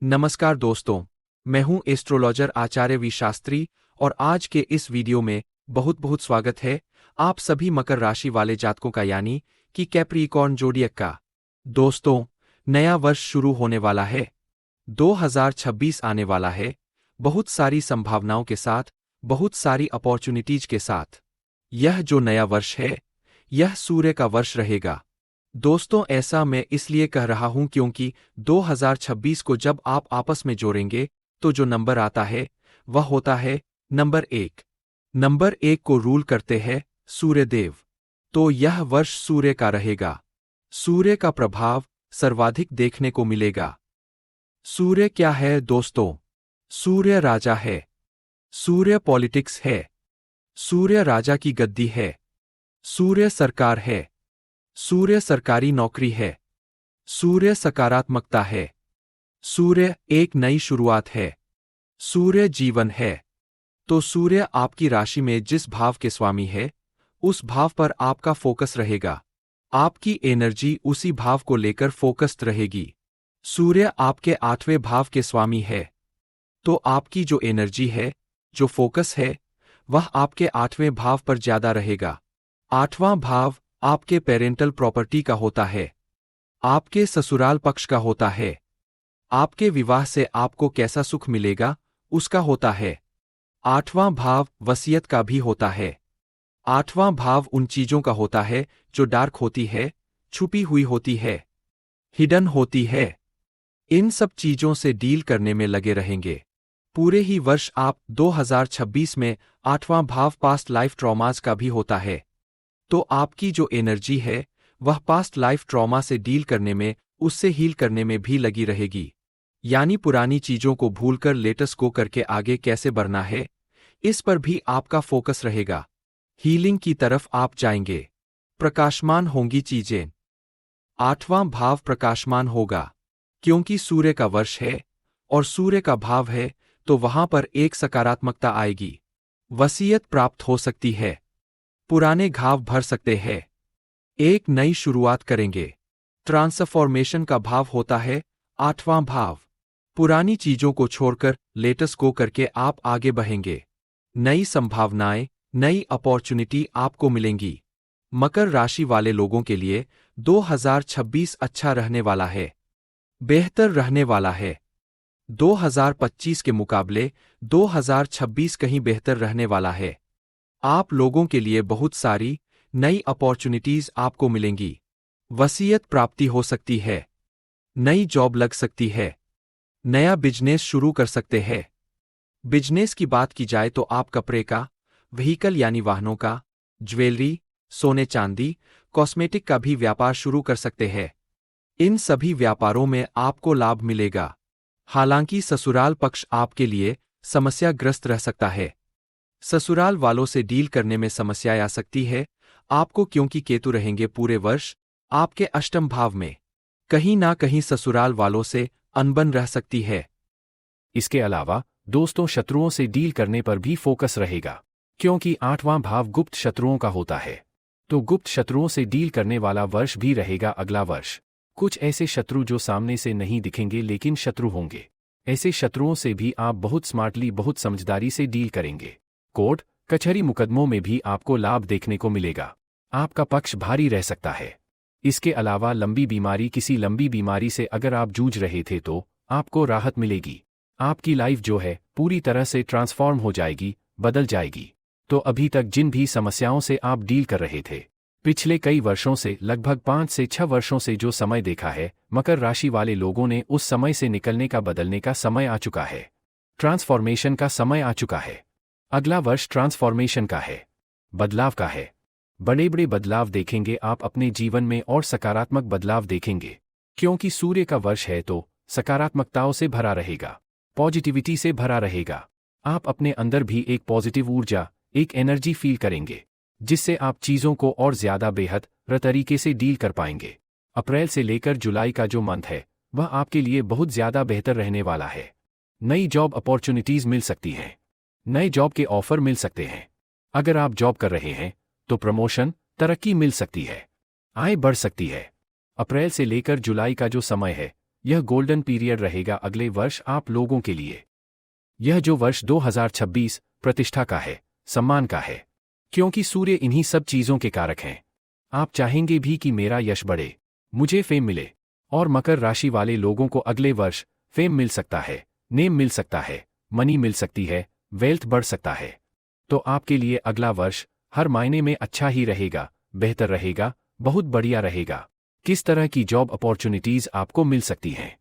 नमस्कार दोस्तों, मैं हूं एस्ट्रोलॉजर आचार्य वी शास्त्री और आज के इस वीडियो में बहुत बहुत स्वागत है आप सभी मकर राशि वाले जातकों का यानी कि कैप्रिकॉर्न जोडियक का। दोस्तों, नया वर्ष शुरू होने वाला है। 2026 आने वाला है, बहुत सारी संभावनाओं के साथ, बहुत सारी अपॉर्चुनिटीज के साथ। यह जो नया वर्ष है, यह सूर्य का वर्ष रहेगा। दोस्तों, ऐसा मैं इसलिए कह रहा हूं क्योंकि 2026 को जब आप आपस में जोड़ेंगे तो जो नंबर आता है वह होता है नंबर 1। नंबर 1 को रूल करते हैं सूर्यदेव। तो यह वर्ष सूर्य का रहेगा। सूर्य का प्रभाव सर्वाधिक देखने को मिलेगा। सूर्य क्या है दोस्तों? सूर्य राजा है। सूर्य पॉलिटिक्स है। सूर्य राजा की गद्दी है। सूर्य सरकार है। सूर्य सरकारी नौकरी है। सूर्य सकारात्मकता है। सूर्य एक नई शुरुआत है। सूर्य जीवन है। तो सूर्य आपकी राशि में जिस भाव के स्वामी है, उस भाव पर आपका फोकस रहेगा। आपकी एनर्जी उसी भाव को लेकर फोकस्ड रहेगी। सूर्य आपके 8वें भाव के स्वामी है। तो आपकी जो एनर्जी है, जो फोकस है, वह आपके 8वें भाव पर ज्यादा रहेगा। 8वां भाव आपके पेरेंटल प्रॉपर्टी का होता है, आपके ससुराल पक्ष का होता है, आपके विवाह से आपको कैसा सुख मिलेगा उसका होता है। 8वां भाव वसीयत का भी होता है। 8वां भाव उन चीजों का होता है जो डार्क होती है, छुपी हुई होती है, हिडन होती है। इन सब चीजों से डील करने में लगे रहेंगे। पूरे ही वर्ष आप 2026 में 8वां भाव पास्ट लाइफ ट्रॉमास का भी होता है। तो आपकी जो एनर्जी है वह पास्ट लाइफ ट्रॉमा से डील करने में, उससे हील करने में भी लगी रहेगी। यानी पुरानी चीजों को भूलकर लेटेस्ट को करके आगे कैसे बढ़ना है, इस पर भी आपका फोकस रहेगा। हीलिंग की तरफ आप जाएंगे। प्रकाशमान होंगी चीजें। 8वां भाव प्रकाशमान होगा क्योंकि सूर्य का वर्ष है और सूर्य का भाव है, तो वहां पर एक सकारात्मकता आएगी। वसीयत प्राप्त हो सकती है। पुराने घाव भर सकते हैं। एक नई शुरुआत करेंगे। ट्रांसफॉर्मेशन का भाव होता है 8वां भाव। पुरानी चीजों को छोड़कर लेटेस्ट को करके आप आगे बढ़ेंगे। नई संभावनाएं, नई अपॉर्चुनिटी आपको मिलेंगी। मकर राशि वाले लोगों के लिए 2026 अच्छा रहने वाला है, बेहतर रहने वाला है। 2025 के मुकाबले 2026 कहीं बेहतर रहने वाला है। आप लोगों के लिए बहुत सारी नई अपॉर्चुनिटीज आपको मिलेंगी। वसीयत प्राप्ति हो सकती है। नई जॉब लग सकती है। नया बिजनेस शुरू कर सकते हैं। बिजनेस की बात की जाए तो आप कपड़े का, व्हीकल यानी वाहनों का, ज्वेलरी, सोने चांदी, कॉस्मेटिक का भी व्यापार शुरू कर सकते हैं। इन सभी व्यापारों में आपको लाभ मिलेगा। हालांकि ससुराल पक्ष आपके लिए समस्याग्रस्त रह सकता है। ससुराल वालों से डील करने में समस्या आ सकती है आपको, क्योंकि केतु रहेंगे पूरे वर्ष आपके अष्टम भाव में। कहीं ना कहीं ससुराल वालों से अनबन रह सकती है। इसके अलावा दोस्तों, शत्रुओं से डील करने पर भी फोकस रहेगा क्योंकि 8वां भाव गुप्त शत्रुओं का होता है। तो गुप्त शत्रुओं से डील करने वाला वर्ष भी रहेगा अगला वर्ष। कुछ ऐसे शत्रु जो सामने से नहीं दिखेंगे लेकिन शत्रु होंगे। ऐसे शत्रुओं से भी आप बहुत स्मार्टली, बहुत समझदारी से डील करेंगे। कोर्ट कचहरी मुकदमों में भी आपको लाभ देखने को मिलेगा। आपका पक्ष भारी रह सकता है। इसके अलावा लंबी बीमारी, किसी लंबी बीमारी से अगर आप जूझ रहे थे तो आपको राहत मिलेगी। आपकी लाइफ जो है पूरी तरह से ट्रांसफॉर्म हो जाएगी, बदल जाएगी। तो अभी तक जिन भी समस्याओं से आप डील कर रहे थे, पिछले कई वर्षों से, लगभग 5 से 6 वर्षों से जो समय देखा है, मकर राशि वाले लोगों ने उस समय से निकलने का, बदलने का समय आ चुका है। ट्रांसफॉर्मेशन का समय आ चुका है। अगला वर्ष ट्रांसफॉर्मेशन का है, बदलाव का है। बड़े बड़े बदलाव देखेंगे आप अपने जीवन में और सकारात्मक बदलाव देखेंगे क्योंकि सूर्य का वर्ष है, तो सकारात्मकताओं से भरा रहेगा, पॉजिटिविटी से भरा रहेगा। आप अपने अंदर भी एक पॉजिटिव ऊर्जा, एक एनर्जी फील करेंगे जिससे आप चीजों को और ज्यादा बेहतर तरीके से डील कर पाएंगे। अप्रैल से लेकर जुलाई का जो मंथ है वह आपके लिए बहुत ज्यादा बेहतर रहने वाला है। नई जॉब अपॉर्चुनिटीज मिल सकती हैं। नए जॉब के ऑफर मिल सकते हैं। अगर आप जॉब कर रहे हैं तो प्रमोशन, तरक्की मिल सकती है, आय बढ़ सकती है। अप्रैल से लेकर जुलाई का जो समय है यह गोल्डन पीरियड रहेगा अगले वर्ष आप लोगों के लिए। यह जो वर्ष 2026 प्रतिष्ठा का है, सम्मान का है, क्योंकि सूर्य इन्हीं सब चीजों के कारक हैं। आप चाहेंगे भी कि मेरा यश बढ़े, मुझे फेम मिले, और मकर राशि वाले लोगों को अगले वर्ष फेम मिल सकता है, नेम मिल सकता है, मनी मिल सकती है, वेल्थ बढ़ सकता है। तो आपके लिए अगला वर्ष हर मायने में अच्छा ही रहेगा, बेहतर रहेगा, बहुत बढ़िया रहेगा। किस तरह की जॉब अपॉर्चुनिटीज आपको मिल सकती हैं?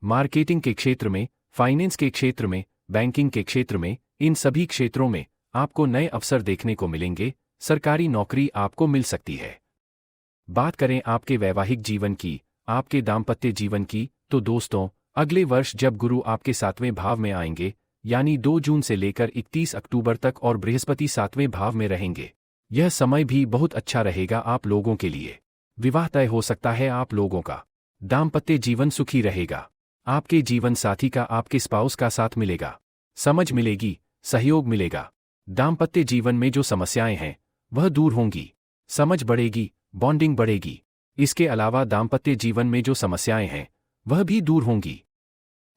मार्केटिंग के क्षेत्र में, फाइनेंस के क्षेत्र में, बैंकिंग के क्षेत्र में, इन सभी क्षेत्रों में आपको नए अवसर देखने को मिलेंगे। सरकारी नौकरी आपको मिल सकती है। बात करें आपके वैवाहिक जीवन की, आपके दाम्पत्य जीवन की, तो दोस्तों अगले वर्ष जब गुरु आपके 7वें भाव में आएंगे, यानी 2 जून से लेकर 31 अक्टूबर तक, और बृहस्पति 7वें भाव में रहेंगे, यह समय भी बहुत अच्छा रहेगा आप लोगों के लिए। विवाह तय हो सकता है आप लोगों का। दाम्पत्य जीवन सुखी रहेगा। आपके जीवन साथी का, आपके स्पाउस का साथ मिलेगा, समझ मिलेगी, सहयोग मिलेगा। दाम्पत्य जीवन में जो समस्याएं हैं वह दूर होंगी, समझ बढ़ेगी, बॉन्डिंग बढ़ेगी। इसके अलावा दाम्पत्य जीवन में जो समस्याएं हैं वह भी दूर होंगी।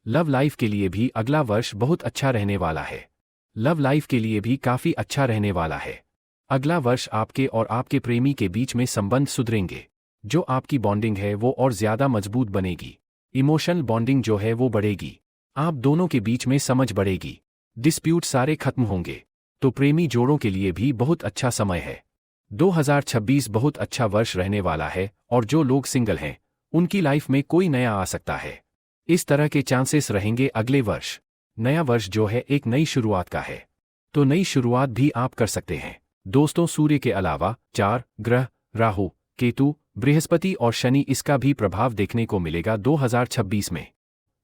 लव लाइफ के लिए भी अगला वर्ष बहुत अच्छा रहने वाला है। लव लाइफ के लिए भी काफी अच्छा रहने वाला है। अगला वर्ष आपके और आपके प्रेमी के बीच में संबंध सुधरेंगे। जो आपकी बॉन्डिंग है वो और ज्यादा मजबूत बनेगी। इमोशनल बॉन्डिंग जो है वो बढ़ेगी। आप दोनों के बीच में समझ बढ़ेगी। डिस्प्यूट सारे खत्म होंगे। तो प्रेमी जोड़ों के लिए भी बहुत अच्छा समय है। 2026 बहुत अच्छा वर्ष रहने वाला है, और जो लोग सिंगल हैं उनकी लाइफ में कोई नया आ सकता है। इस तरह के चांसेस रहेंगे अगले वर्ष। नया वर्ष जो है एक नई शुरुआत का है, तो नई शुरुआत भी आप कर सकते हैं। दोस्तों सूर्य के अलावा 4 ग्रह राहु, केतु, बृहस्पति और शनि, इसका भी प्रभाव देखने को मिलेगा 2026 में।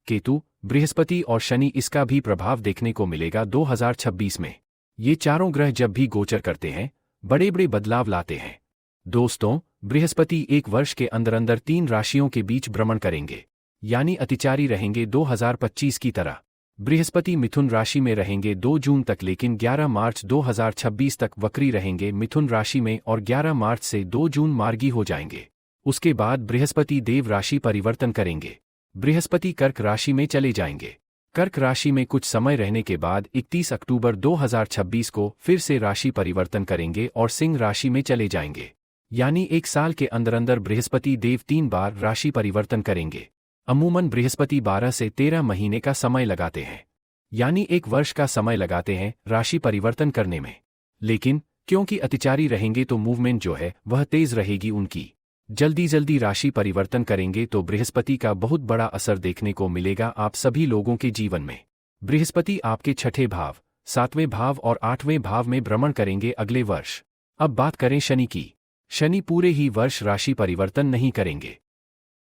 केतु, बृहस्पति और शनि, इसका भी प्रभाव देखने को मिलेगा 2026 में। ये चारों ग्रह जब भी गोचर करते हैं बड़े बड़े बदलाव लाते हैं। दोस्तों बृहस्पति एक वर्ष के अंदर अंदर 3 राशियों के बीच भ्रमण करेंगे, यानी अतिचारी रहेंगे 2025 की तरह। बृहस्पति मिथुन राशि में रहेंगे 2 जून तक, लेकिन 11 मार्च 2026 तक वक्री रहेंगे मिथुन राशि में, और 11 मार्च से 2 जून मार्गी हो जाएंगे। उसके बाद बृहस्पति देव राशि परिवर्तन करेंगे। बृहस्पति कर्क राशि में चले जाएंगे। कर्क राशि में कुछ समय रहने के बाद 31 अक्टूबर 2026 को फिर से राशि परिवर्तन करेंगे और सिंह राशि में चले जाएंगे। यानी एक साल के अंदर अंदर बृहस्पति देव 3 बार राशि परिवर्तन करेंगे। अमूमन बृहस्पति 12 से 13 महीने का समय लगाते हैं, यानी एक वर्ष का समय लगाते हैं राशि परिवर्तन करने में। लेकिन क्योंकि अतिचारी रहेंगे तो मूवमेंट जो है वह तेज रहेगी उनकी। जल्दी जल्दी राशि परिवर्तन करेंगे तो बृहस्पति का बहुत बड़ा असर देखने को मिलेगा आप सभी लोगों के जीवन में। बृहस्पति आपके 6ठे भाव, 7वें भाव और 8वें भाव में भ्रमण करेंगे अगले वर्ष। अब बात करें शनि की। शनि पूरे ही वर्ष राशि परिवर्तन नहीं करेंगे।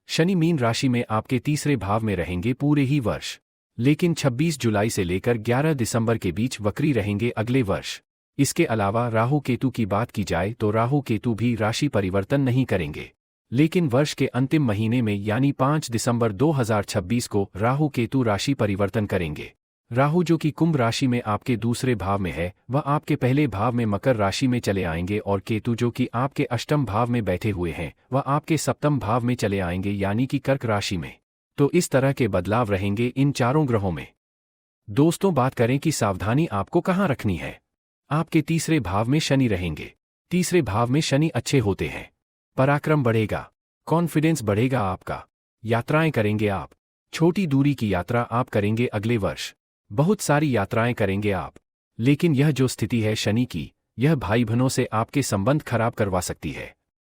शनि मीन राशि में आपके 3रे भाव में रहेंगे पूरे ही वर्ष, लेकिन 26 जुलाई से लेकर 11 दिसंबर के बीच वक्री रहेंगे अगले वर्ष। इसके अलावा राहु केतु की बात की जाए तो राहु केतु भी राशि परिवर्तन नहीं करेंगे, लेकिन वर्ष के अंतिम महीने में यानी 5 दिसंबर 2026 को राहु केतु राशि परिवर्तन करेंगे। राहु जो कि कुंभ राशि में आपके 2रे भाव में है वह आपके पहले भाव में मकर राशि में चले आएंगे, और केतु जो कि आपके 8म भाव में बैठे हुए हैं वह आपके 7म भाव में चले आएंगे, यानी कि कर्क राशि में। तो इस तरह के बदलाव रहेंगे इन चारों ग्रहों में। दोस्तों बात करें कि सावधानी आपको कहाँ रखनी है। आपके 3रे भाव में शनि रहेंगे। 3रे भाव में शनि अच्छे होते हैं। पराक्रम बढ़ेगा, कॉन्फिडेंस बढ़ेगा आपका, यात्राएं करेंगे आप। छोटी दूरी की यात्रा आप करेंगे अगले वर्ष, बहुत सारी यात्राएं करेंगे आप। लेकिन यह जो स्थिति है शनि की, यह भाई बहनों से आपके संबंध खराब करवा सकती है।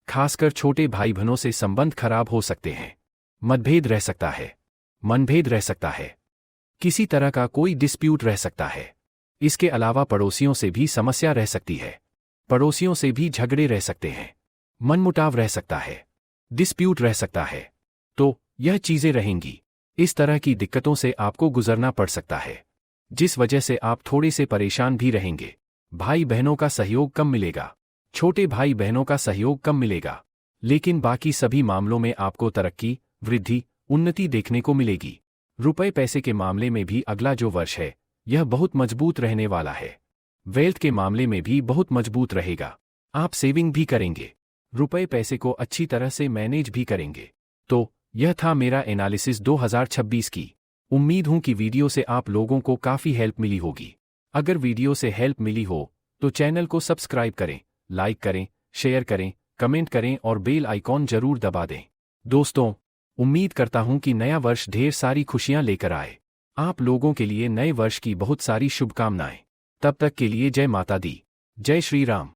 खासकर छोटे भाई बहनों से संबंध खराब हो सकते हैं। मतभेद रह सकता है, मनभेद रह सकता है, किसी तरह का कोई डिस्प्यूट रह सकता है। इसके अलावा पड़ोसियों से भी समस्या रह सकती है। पड़ोसियों से भी झगड़े रह सकते हैं, मनमुटाव रह सकता है, डिस्प्यूट रह सकता है। तो यह चीजें रहेंगी। इस तरह की दिक्कतों से आपको गुजरना पड़ सकता है, जिस वजह से आप थोड़े से परेशान भी रहेंगे। भाई बहनों का सहयोग कम मिलेगा, छोटे भाई बहनों का सहयोग कम मिलेगा, लेकिन बाकी सभी मामलों में आपको तरक्की, वृद्धि, उन्नति देखने को मिलेगी। रुपए पैसे के मामले में भी अगला जो वर्ष है यह बहुत मजबूत रहने वाला है। वेल्थ के मामले में भी बहुत मजबूत रहेगा। आप सेविंग भी करेंगे, रुपए पैसे को अच्छी तरह से मैनेज भी करेंगे। तो यह था मेरा एनालिसिस 2026 की। उम्मीद हूं कि वीडियो से आप लोगों को काफ़ी हेल्प मिली होगी। अगर वीडियो से हेल्प मिली हो तो चैनल को सब्सक्राइब करें, लाइक करें, शेयर करें, कमेंट करें और बेल आइकॉन जरूर दबा दें। दोस्तों, उम्मीद करता हूं कि नया वर्ष ढेर सारी खुशियां लेकर आए। आप लोगों के लिए नए वर्ष की बहुत सारी शुभकामनाएं। तब तक के लिए जय माता दी, जय श्री राम।